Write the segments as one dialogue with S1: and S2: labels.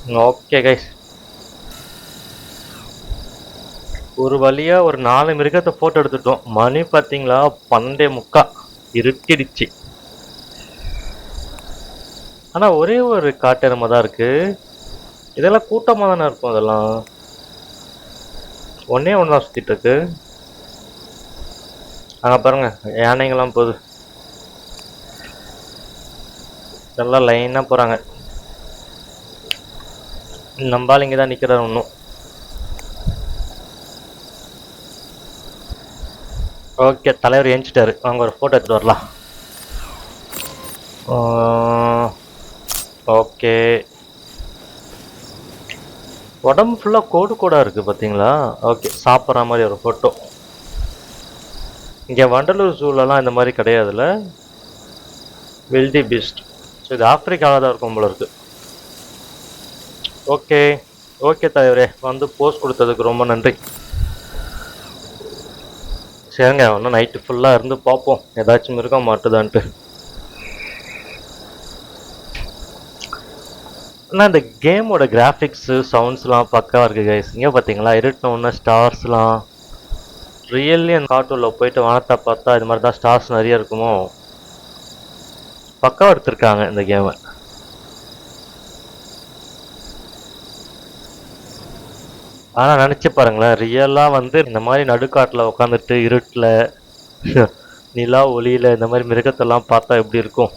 S1: Okay guys, ஒரு வழியா ஒரு 4 மிருகத்தை போட்டோ எடுத்துட்டோம். மணி பார்த்தீங்களா 12:45, இருட்டிடுச்சு. ஆனா ஒரே ஒரு காட்டெருமை தான் இருக்கு. இதெல்லாம் கூட்டமா தானே இருக்கும். அதெல்லாம் ஒன்னே ஒன்று தான் சுத்திட்டு இருக்கு. அங்க பாருங்க, யானைங்கெல்லாம் போகுது. எல்லாம் லைனா போறாங்க. நம்பால் இங்கே தான் நிக்கிறார் ஒன்றும். ஓகே, தலைவர் ஏஞ்சிட்டாரு. வாங்க ஒரு ஃபோட்டோ எடுத்துட்டு வரலாம். ஓகே, உடம்பு ஃபுல்லாக கோடு கோடாக இருக்குது பார்த்தீங்களா. ஓகே, சாப்பிட்ற மாதிரி ஒரு ஃபோட்டோ. இங்கே வண்டலூர் ஜூலெலாம் இந்த மாதிரி கிடையாதுல்ல. வில்டி பீஸ்ட். ஸோ இது ஆப்பிரிக்காவில் தான் இருக்கும் போல இருக்கு. ஓகே ஓகே தலைவரே, வந்து போஸ்ட் கொடுத்ததுக்கு ரொம்ப நன்றி. சரிங்க, இன்னும் நைட்டு ஃபுல்லாக இருந்து பார்ப்போம் ஏதாச்சும் இருக்க மாட்டுதான்ட்டு. ஆனால் இந்த கேமோட கிராஃபிக்ஸு சவுண்ட்ஸ்லாம் பக்காவாக இருக்குது கைஸ். இங்கே பார்த்தீங்களா, இருட்டின ஒன்று ஸ்டார்ஸ்லாம் ரியல்லி அந்த கார்ட்டூனில் போயிட்டு வானத்தை பார்த்தா இது மாதிரி தான் ஸ்டார்ஸ் நிறைய இருக்குமோ. பக்காவாக எடுத்திருக்காங்க இந்த கேமை. ஆனால் நினச்சி பாருங்களேன், ரியலாக வந்து இந்த மாதிரி நடுக்காட்டில் உட்காந்துட்டு இருட்டில் நிலா ஒளியில் இந்த மாதிரி மிருகத்தெல்லாம் பார்த்தா எப்படி இருக்கும்.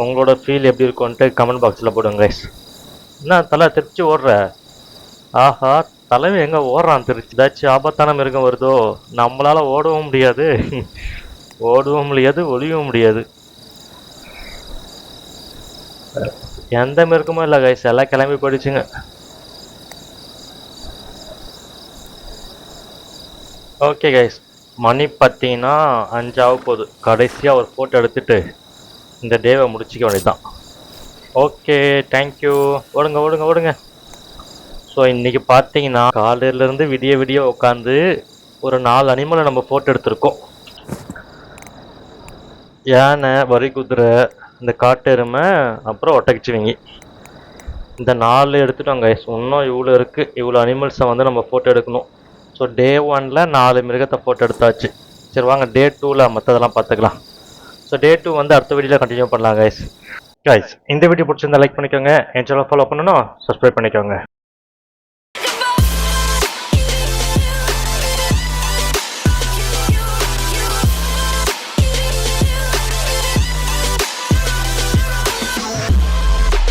S1: உங்களோட ஃபீல் எப்படி இருக்கும்ன்ட்டு கமெண்ட் பாக்ஸில் போடுங்க கைஸ். என்ன தலை திருச்சி ஓடுற? ஆஹா, தலைவன் எங்கே ஓடுறான் திருச்சி? ஏதாச்சும் ஆபத்தான மிருகம் வருதோ? நம்மளால் ஓடவும் முடியாது, ஓடவும் முடியாது, ஒளியவும் முடியாது. எந்த மிருகமும் இல்லை கைஸ், எல்லாம் கிளம்பி போயிடுச்சுங்க. ஓகே கைஸ், மணி பார்த்தீங்கன்னா 5 ஆக போகுது. கடைசியாக ஒரு ஃபோட்டோ எடுத்துட்டு இந்த டேவை முடிச்சிக்க வேண்டியதுதான். Okay, thank you. ஓடுங்க ஓடுங்க ஓடுங்க. ஸோ இன்றைக்கி பார்த்தீங்கன்னா காலையிலேருந்து விடிய விடிய உட்காந்து ஒரு 4 அனிமலை நம்ம ஃபோட்டோ எடுத்திருக்கோம். யானை, வரி குதிரை, இந்த காட்டெருமை, அப்புறம் ஒட்டகச்சிவிங்கி. இந்த 4 எடுத்துட்டோம் கைஸ். இன்னும் இவ்வளோ இருக்குது. இவ்வளோ அனிமல்ஸை வந்து நம்ம ஃபோட்டோ எடுக்கணும். ஸோ டே 1ல் 4 மிருகத்தை ஃபோட்டோ எடுத்தாச்சு. சரி வாங்க டே 2ல் மற்றதெல்லாம் பார்த்துக்கலாம். ஸோ டே 2 வந்து அடுத்த வீடியோவில் கண்டினியூ பண்ணலாம் கைஸ். இந்த வீடியோ பிடிச்சிருந்தா லைக் பண்ணிக்கோங்க. என் சேனல் ஃபாலோ பண்ணணும், சப்ஸ்கிரைப் பண்ணிக்கோங்க.